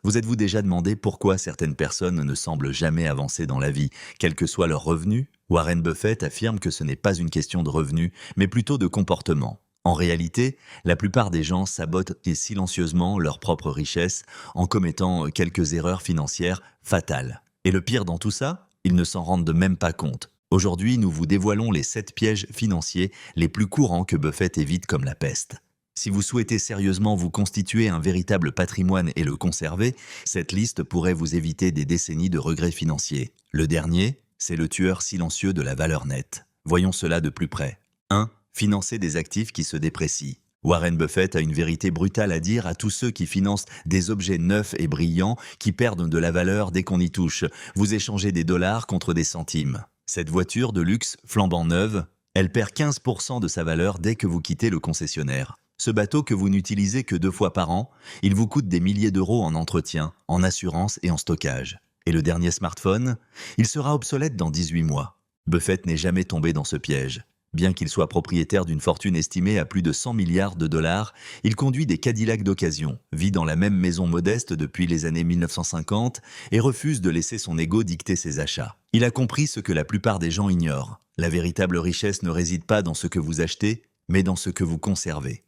Vous êtes-vous déjà demandé pourquoi certaines personnes ne semblent jamais avancer dans la vie, quel que soit leur revenu? Warren Buffett affirme que ce n'est pas une question de revenus, mais plutôt de comportement. En réalité, la plupart des gens sabotent silencieusement leur propre richesse en commettant quelques erreurs financières fatales. Et le pire dans tout ça, ils ne s'en rendent même pas compte. Aujourd'hui, nous vous dévoilons les 7 pièges financiers les plus courants que Buffett évite comme la peste. Si vous souhaitez sérieusement vous constituer un véritable patrimoine et le conserver, cette liste pourrait vous éviter des décennies de regrets financiers. Le dernier, c'est le tueur silencieux de la valeur nette. Voyons cela de plus près. 1. Financer des actifs qui se déprécient. Warren Buffett a une vérité brutale à dire à tous ceux qui financent des objets neufs et brillants qui perdent de la valeur dès qu'on y touche. Vous échangez des dollars contre des centimes. Cette voiture de luxe flambant neuve, elle perd 15% de sa valeur dès que vous quittez le concessionnaire. Ce bateau que vous n'utilisez que 2 fois par an, il vous coûte des milliers d'euros en entretien, en assurance et en stockage. Et le dernier smartphone, il sera obsolète dans 18 mois. Buffett n'est jamais tombé dans ce piège. Bien qu'il soit propriétaire d'une fortune estimée à plus de 100 milliards de dollars, il conduit des Cadillacs d'occasion, vit dans la même maison modeste depuis les années 1950 et refuse de laisser son ego dicter ses achats. Il a compris ce que la plupart des gens ignorent. La véritable richesse ne réside pas dans ce que vous achetez, mais dans ce que vous conservez.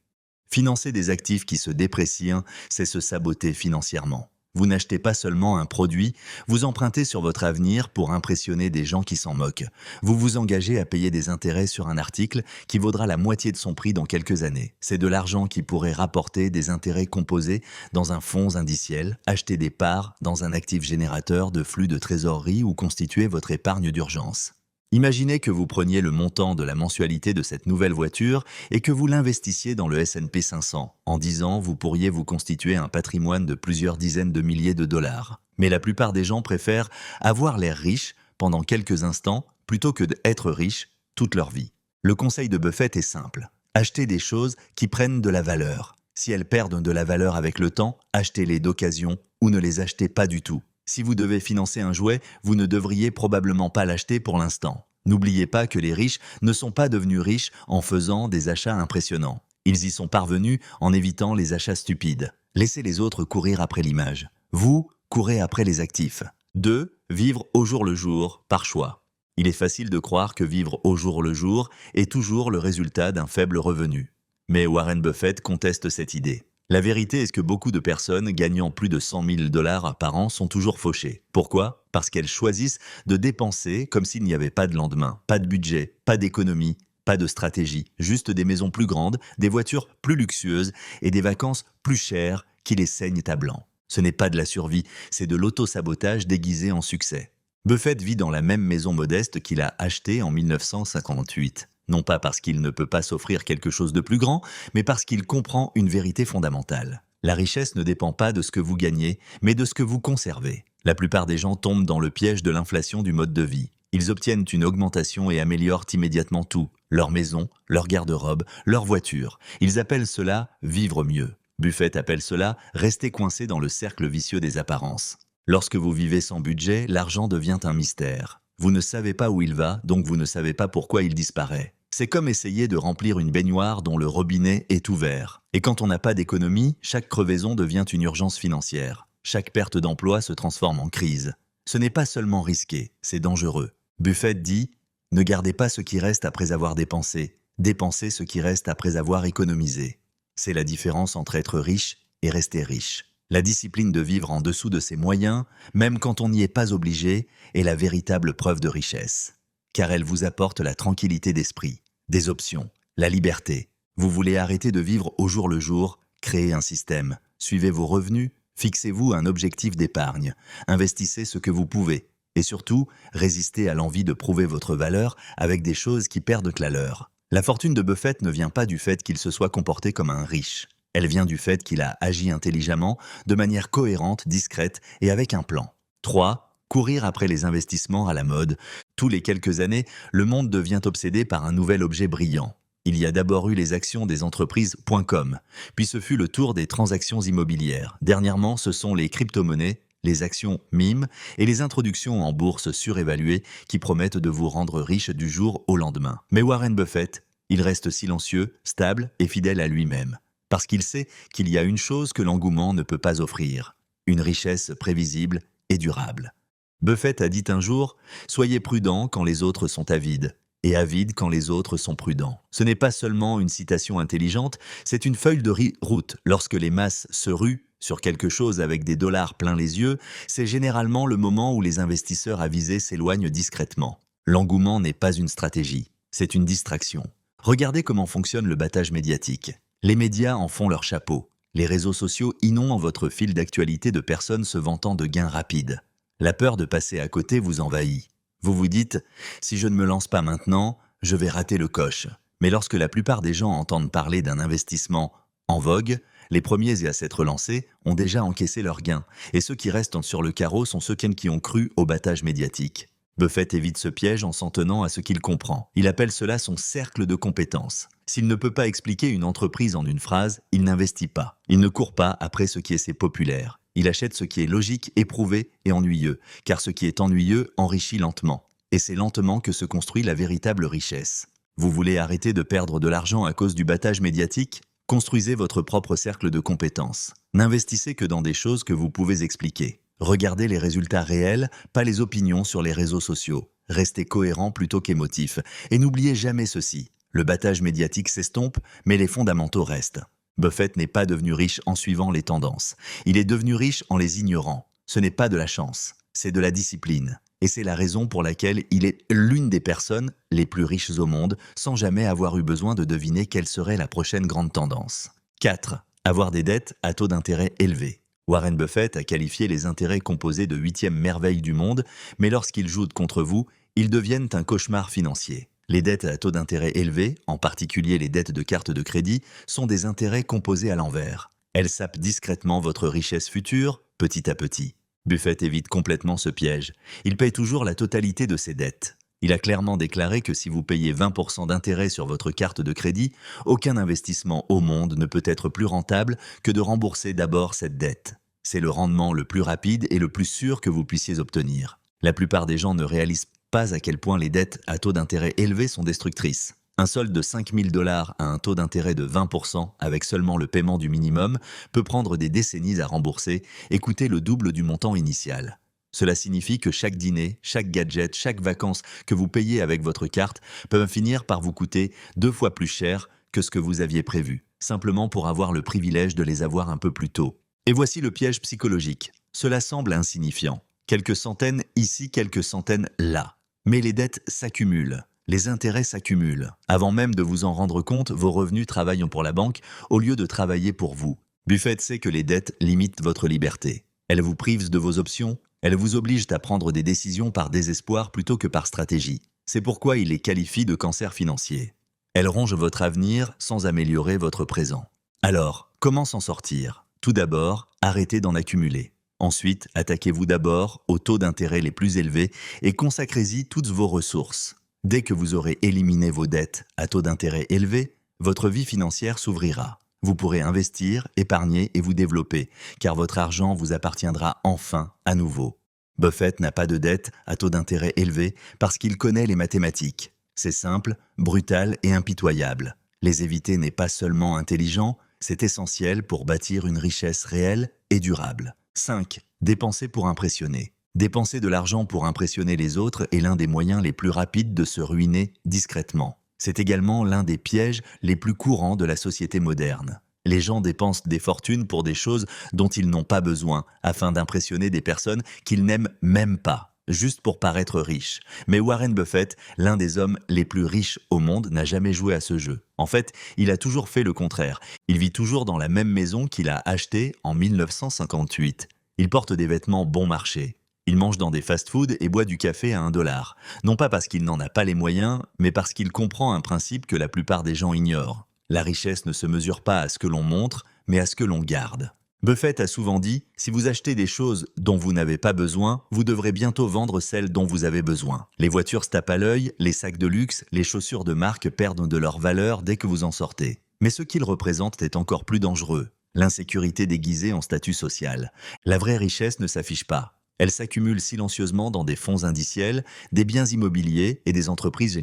Financer des actifs qui se déprécient, c'est se saboter financièrement. Vous n'achetez pas seulement un produit, vous empruntez sur votre avenir pour impressionner des gens qui s'en moquent. Vous vous engagez à payer des intérêts sur un article qui vaudra la moitié de son prix dans quelques années. C'est de l'argent qui pourrait rapporter des intérêts composés dans un fonds indiciel, acheter des parts dans un actif générateur de flux de trésorerie ou constituer votre épargne d'urgence. Imaginez que vous preniez le montant de la mensualité de cette nouvelle voiture et que vous l'investissiez dans le S&P 500. En 10 ans, vous pourriez vous constituer un patrimoine de plusieurs dizaines de milliers de dollars. Mais la plupart des gens préfèrent avoir l'air riche pendant quelques instants plutôt que d'être riche toute leur vie. Le conseil de Buffett est simple. Achetez des choses qui prennent de la valeur. Si elles perdent de la valeur avec le temps, achetez-les d'occasion ou ne les achetez pas du tout. Si vous devez financer un jouet, vous ne devriez probablement pas l'acheter pour l'instant. N'oubliez pas que les riches ne sont pas devenus riches en faisant des achats impressionnants. Ils y sont parvenus en évitant les achats stupides. Laissez les autres courir après l'image. Vous, courez après les actifs. 2. Vivre au jour le jour, par choix. Il est facile de croire que vivre au jour le jour est toujours le résultat d'un faible revenu. Mais Warren Buffett conteste cette idée. La vérité est que beaucoup de personnes gagnant plus de 100 000 dollars par an sont toujours fauchées. Pourquoi? Parce qu'elles choisissent de dépenser comme s'il n'y avait pas de lendemain. Pas de budget, pas d'économie, pas de stratégie. Juste des maisons plus grandes, des voitures plus luxueuses et des vacances plus chères qui les saignent à blanc. Ce n'est pas de la survie, c'est de l'auto-sabotage déguisé en succès. Buffett vit dans la même maison modeste qu'il a achetée en 1958. Non pas parce qu'il ne peut pas s'offrir quelque chose de plus grand, mais parce qu'il comprend une vérité fondamentale. La richesse ne dépend pas de ce que vous gagnez, mais de ce que vous conservez. La plupart des gens tombent dans le piège de l'inflation du mode de vie. Ils obtiennent une augmentation et améliorent immédiatement tout. Leur maison, leur garde-robe, leur voiture. Ils appellent cela « vivre mieux ». Buffett appelle cela « rester coincé dans le cercle vicieux des apparences ». Lorsque vous vivez sans budget, l'argent devient un mystère. Vous ne savez pas où il va, donc vous ne savez pas pourquoi il disparaît. C'est comme essayer de remplir une baignoire dont le robinet est ouvert. Et quand on n'a pas d'économie, chaque crevaison devient une urgence financière. Chaque perte d'emploi se transforme en crise. Ce n'est pas seulement risqué, c'est dangereux. Buffett dit « Ne gardez pas ce qui reste après avoir dépensé, dépensez ce qui reste après avoir économisé ». C'est la différence entre être riche et rester riche. La discipline de vivre en dessous de ses moyens, même quand on n'y est pas obligé, est la véritable preuve de richesse. Car elle vous apporte la tranquillité d'esprit, des options, la liberté. Vous voulez arrêter de vivre au jour le jour, créez un système, suivez vos revenus, fixez-vous un objectif d'épargne, investissez ce que vous pouvez et surtout, résistez à l'envie de prouver votre valeur avec des choses qui perdent la leur. La fortune de Buffett ne vient pas du fait qu'il se soit comporté comme un riche. Elle vient du fait qu'il a agi intelligemment, de manière cohérente, discrète et avec un plan. 3. Courir après les investissements à la mode. Tous les quelques années, le monde devient obsédé par un nouvel objet brillant. Il y a d'abord eu les actions des entreprises .com, puis ce fut le tour des transactions immobilières. Dernièrement, ce sont les crypto-monnaies, les actions meme et les introductions en bourse surévaluées qui promettent de vous rendre riche du jour au lendemain. Mais Warren Buffett, il reste silencieux, stable et fidèle à lui-même. Parce qu'il sait qu'il y a une chose que l'engouement ne peut pas offrir, une richesse prévisible et durable. Buffett a dit un jour « Soyez prudents quand les autres sont avides, et avides quand les autres sont prudents ». Ce n'est pas seulement une citation intelligente, c'est une feuille de route. Lorsque les masses se ruent sur quelque chose avec des dollars plein les yeux, c'est généralement le moment où les investisseurs avisés s'éloignent discrètement. L'engouement n'est pas une stratégie, c'est une distraction. Regardez comment fonctionne le battage médiatique. Les médias en font leur chapeau. Les réseaux sociaux inondent votre fil d'actualité de personnes se vantant de gains rapides. La peur de passer à côté vous envahit. Vous vous dites « si je ne me lance pas maintenant, je vais rater le coche ». Mais lorsque la plupart des gens entendent parler d'un investissement en vogue, les premiers à s'être lancés ont déjà encaissé leurs gains. Et ceux qui restent sur le carreau sont ceux qui ont cru au battage médiatique. Buffett évite ce piège en s'en tenant à ce qu'il comprend. Il appelle cela son cercle de compétences. S'il ne peut pas expliquer une entreprise en une phrase, il n'investit pas. Il ne court pas après ce qui est populaire. Il achète ce qui est logique, éprouvé et ennuyeux, car ce qui est ennuyeux enrichit lentement. Et c'est lentement que se construit la véritable richesse. Vous voulez arrêter de perdre de l'argent à cause du battage médiatique ? Construisez votre propre cercle de compétences. N'investissez que dans des choses que vous pouvez expliquer. Regardez les résultats réels, pas les opinions sur les réseaux sociaux. Restez cohérent plutôt qu'émotif. Et n'oubliez jamais ceci. Le battage médiatique s'estompe, mais les fondamentaux restent. Buffett n'est pas devenu riche en suivant les tendances. Il est devenu riche en les ignorant. Ce n'est pas de la chance, c'est de la discipline. Et c'est la raison pour laquelle il est l'une des personnes les plus riches au monde, sans jamais avoir eu besoin de deviner quelle serait la prochaine grande tendance. 4. Avoir des dettes à taux d'intérêt élevés. Warren Buffett a qualifié les intérêts composés de 8e merveille du monde, mais lorsqu'ils jouent contre vous, ils deviennent un cauchemar financier. Les dettes à taux d'intérêt élevés, en particulier les dettes de carte de crédit, sont des intérêts composés à l'envers. Elles sapent discrètement votre richesse future, petit à petit. Buffett évite complètement ce piège. Il paye toujours la totalité de ses dettes. Il a clairement déclaré que si vous payez 20% d'intérêt sur votre carte de crédit, aucun investissement au monde ne peut être plus rentable que de rembourser d'abord cette dette. C'est le rendement le plus rapide et le plus sûr que vous puissiez obtenir. La plupart des gens ne réalisent pas à quel point les dettes à taux d'intérêt élevés sont destructrices. Un solde de 5 000 $ à un taux d'intérêt de 20% avec seulement le paiement du minimum peut prendre des décennies à rembourser et coûter le double du montant initial. Cela signifie que chaque dîner, chaque gadget, chaque vacances que vous payez avec votre carte peuvent finir par vous coûter 2 fois plus cher que ce que vous aviez prévu, simplement pour avoir le privilège de les avoir un peu plus tôt. Et voici le piège psychologique. Cela semble insignifiant. Quelques centaines ici, quelques centaines là. Mais les dettes s'accumulent. Les intérêts s'accumulent. Avant même de vous en rendre compte, vos revenus travaillent pour la banque au lieu de travailler pour vous. Buffett sait que les dettes limitent votre liberté. Elles vous privent de vos options, elles vous obligent à prendre des décisions par désespoir plutôt que par stratégie. C'est pourquoi il les qualifie de cancer financier. Elles rongent votre avenir sans améliorer votre présent. Alors, comment s'en sortir ? Tout d'abord, arrêtez d'en accumuler. Ensuite, attaquez-vous d'abord aux taux d'intérêt les plus élevés et consacrez-y toutes vos ressources. Dès que vous aurez éliminé vos dettes à taux d'intérêt élevés, votre vie financière s'ouvrira. Vous pourrez investir, épargner et vous développer, car votre argent vous appartiendra enfin à nouveau. Buffett n'a pas de dettes à taux d'intérêt élevés parce qu'il connaît les mathématiques. C'est simple, brutal et impitoyable. Les éviter n'est pas seulement intelligent, c'est essentiel pour bâtir une richesse réelle et durable. 5. Dépenser pour impressionner. Dépenser de l'argent pour impressionner les autres est l'un des moyens les plus rapides de se ruiner discrètement. C'est également l'un des pièges les plus courants de la société moderne. Les gens dépensent des fortunes pour des choses dont ils n'ont pas besoin, afin d'impressionner des personnes qu'ils n'aiment même pas, juste pour paraître riches. Mais Warren Buffett, l'un des hommes les plus riches au monde, n'a jamais joué à ce jeu. En fait, il a toujours fait le contraire. Il vit toujours dans la même maison qu'il a achetée en 1958. Il porte des vêtements bon marché. Il mange dans des fast-foods et boit du café à $1. Non pas parce qu'il n'en a pas les moyens, mais parce qu'il comprend un principe que la plupart des gens ignorent. La richesse ne se mesure pas à ce que l'on montre, mais à ce que l'on garde. Buffett a souvent dit « Si vous achetez des choses dont vous n'avez pas besoin, vous devrez bientôt vendre celles dont vous avez besoin. Les voitures se tapent à l'œil, les sacs de luxe, les chaussures de marque perdent de leur valeur dès que vous en sortez. Mais ce qu'ils représentent est encore plus dangereux. L'insécurité déguisée en statut social. La vraie richesse ne s'affiche pas. Elles s'accumulent silencieusement dans des fonds indiciels, des biens immobiliers et des entreprises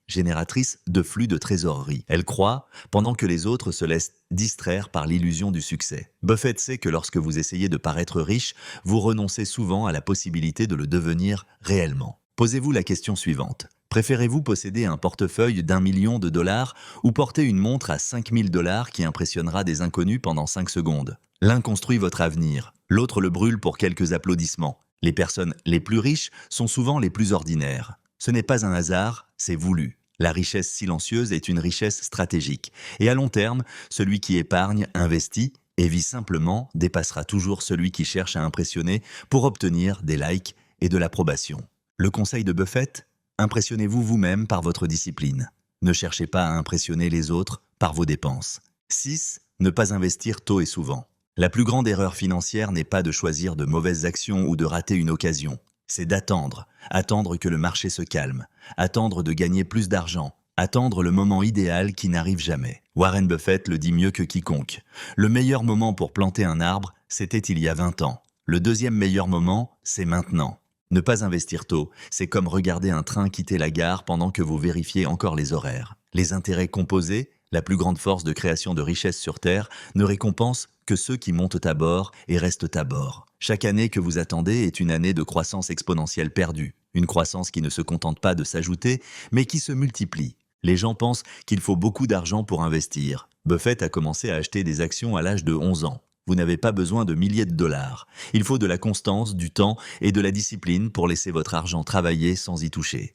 génératrices de flux de trésorerie. Elles croient, pendant que les autres se laissent distraire par l'illusion du succès. Buffett sait que lorsque vous essayez de paraître riche, vous renoncez souvent à la possibilité de le devenir réellement. Posez-vous la question suivante. Préférez-vous posséder un portefeuille d'1 million de dollars ou porter une montre à 5 000 dollars qui impressionnera des inconnus pendant 5 secondes? L'un construit votre avenir, l'autre le brûle pour quelques applaudissements. Les personnes les plus riches sont souvent les plus ordinaires. Ce n'est pas un hasard, c'est voulu. La richesse silencieuse est une richesse stratégique. Et à long terme, celui qui épargne, investit et vit simplement dépassera toujours celui qui cherche à impressionner pour obtenir des likes et de l'approbation. Le conseil de Buffett? Impressionnez-vous vous-même par votre discipline. Ne cherchez pas à impressionner les autres par vos dépenses. 6. Ne pas investir tôt et souvent. La plus grande erreur financière n'est pas de choisir de mauvaises actions ou de rater une occasion. C'est d'attendre, attendre que le marché se calme, attendre de gagner plus d'argent, attendre le moment idéal qui n'arrive jamais. Warren Buffett le dit mieux que quiconque. Le meilleur moment pour planter un arbre, c'était il y a 20 ans. Le deuxième meilleur moment, c'est maintenant. Ne pas investir tôt, c'est comme regarder un train quitter la gare pendant que vous vérifiez encore les horaires. Les intérêts composés, la plus grande force de création de richesse sur Terre, ne récompensent que ceux qui montent à bord et restent à bord. Chaque année que vous attendez est une année de croissance exponentielle perdue. Une croissance qui ne se contente pas de s'ajouter, mais qui se multiplie. Les gens pensent qu'il faut beaucoup d'argent pour investir. Buffett a commencé à acheter des actions à l'âge de 11 ans. Vous n'avez pas besoin de milliers de dollars. Il faut de la constance, du temps et de la discipline pour laisser votre argent travailler sans y toucher.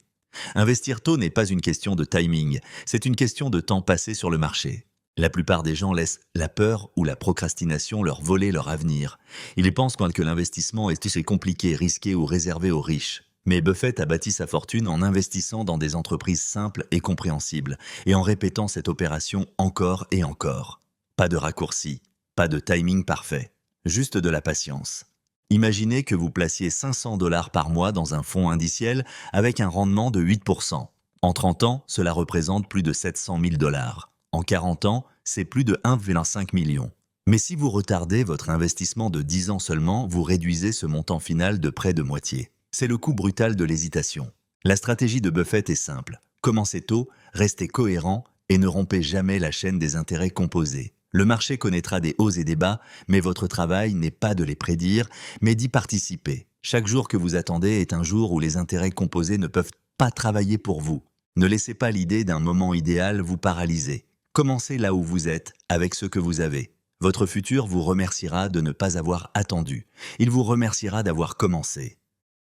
Investir tôt n'est pas une question de timing, c'est une question de temps passé sur le marché. La plupart des gens laissent la peur ou la procrastination leur voler leur avenir. Ils pensent que l'investissement est compliqué, risqué ou réservé aux riches. Mais Buffett a bâti sa fortune en investissant dans des entreprises simples et compréhensibles, et en répétant cette opération encore et encore. Pas de raccourci. Pas de timing parfait, juste de la patience. Imaginez que vous placiez 500 dollars par mois dans un fonds indiciel avec un rendement de 8%. En 30 ans, cela représente plus de 700 000 dollars. En 40 ans, c'est plus de 1,5 million. Mais si vous retardez votre investissement de 10 ans seulement, vous réduisez ce montant final de près de moitié. C'est le coût brutal de l'hésitation. La stratégie de Buffett est simple. Commencez tôt, restez cohérent et ne rompez jamais la chaîne des intérêts composés. Le marché connaîtra des hauts et des bas, mais votre travail n'est pas de les prédire, mais d'y participer. Chaque jour que vous attendez est un jour où les intérêts composés ne peuvent pas travailler pour vous. Ne laissez pas l'idée d'un moment idéal vous paralyser. Commencez là où vous êtes, avec ce que vous avez. Votre futur vous remerciera de ne pas avoir attendu. Il vous remerciera d'avoir commencé.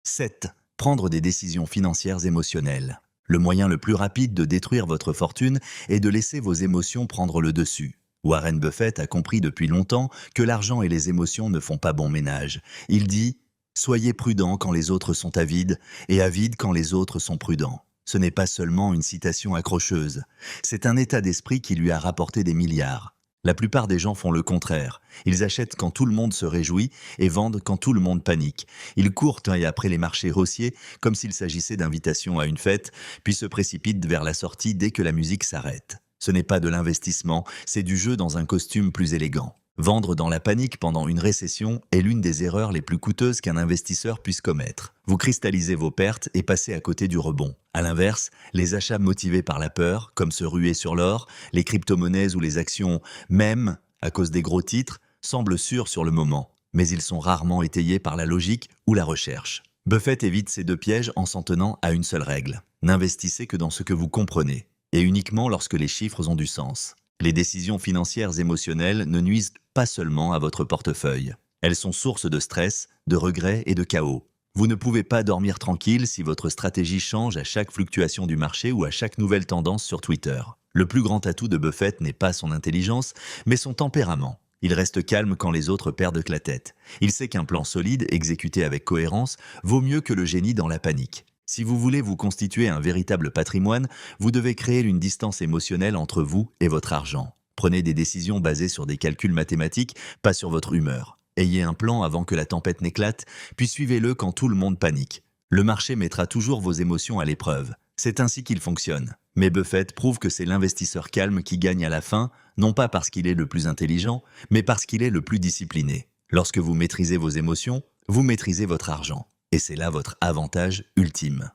7. Prendre des décisions financières émotionnelles. Le moyen le plus rapide de détruire votre fortune est de laisser vos émotions prendre le dessus. Warren Buffett a compris depuis longtemps que l'argent et les émotions ne font pas bon ménage. Il dit « Soyez prudents quand les autres sont avides et avides quand les autres sont prudents ». Ce n'est pas seulement une citation accrocheuse, c'est un état d'esprit qui lui a rapporté des milliards. La plupart des gens font le contraire. Ils achètent quand tout le monde se réjouit et vendent quand tout le monde panique. Ils courent après les marchés haussiers comme s'il s'agissait d'invitations à une fête, puis se précipitent vers la sortie dès que la musique s'arrête. Ce n'est pas de l'investissement, c'est du jeu dans un costume plus élégant. Vendre dans la panique pendant une récession est l'une des erreurs les plus coûteuses qu'un investisseur puisse commettre. Vous cristallisez vos pertes et passez à côté du rebond. À l'inverse, les achats motivés par la peur, comme se ruer sur l'or, les crypto-monnaies ou les actions, même à cause des gros titres, semblent sûrs sur le moment, mais ils sont rarement étayés par la logique ou la recherche. Buffett évite ces deux pièges en s'en tenant à une seule règle. N'investissez que dans ce que vous comprenez, et uniquement lorsque les chiffres ont du sens. Les décisions financières émotionnelles ne nuisent pas seulement à votre portefeuille. Elles sont source de stress, de regrets et de chaos. Vous ne pouvez pas dormir tranquille si votre stratégie change à chaque fluctuation du marché ou à chaque nouvelle tendance sur Twitter. Le plus grand atout de Buffett n'est pas son intelligence, mais son tempérament. Il reste calme quand les autres perdent la tête. Il sait qu'un plan solide, exécuté avec cohérence, vaut mieux que le génie dans la panique. Si vous voulez vous constituer un véritable patrimoine, vous devez créer une distance émotionnelle entre vous et votre argent. Prenez des décisions basées sur des calculs mathématiques, pas sur votre humeur. Ayez un plan avant que la tempête n'éclate, puis suivez-le quand tout le monde panique. Le marché mettra toujours vos émotions à l'épreuve. C'est ainsi qu'il fonctionne. Mais Buffett prouve que c'est l'investisseur calme qui gagne à la fin, non pas parce qu'il est le plus intelligent, mais parce qu'il est le plus discipliné. Lorsque vous maîtrisez vos émotions, Vous maîtrisez votre argent, et c'est là votre avantage ultime.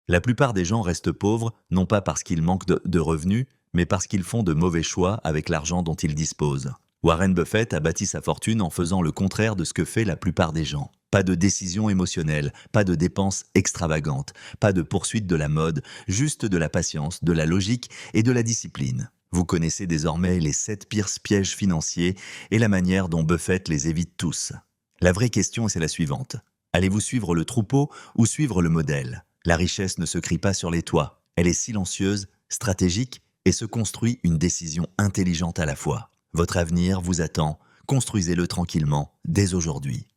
La plupart des gens restent pauvres, non pas parce qu'ils manquent de revenus, mais parce qu'ils font de mauvais choix avec l'argent dont ils disposent. Warren Buffett a bâti sa fortune en faisant le contraire de ce que fait la plupart des gens. Pas de décision émotionnelle, pas de dépenses extravagantes, pas de poursuite de la mode, juste de la patience, de la logique et de la discipline. Vous connaissez désormais les 7 pires pièges financiers et la manière dont Buffett les évite tous. La vraie question, c'est la suivante. Allez-vous suivre le troupeau ou suivre le modèle? La richesse ne se crie pas sur les toits. Elle est silencieuse, stratégique et se construit une décision intelligente à la fois. Votre avenir vous attend. Construisez-le tranquillement, dès aujourd'hui.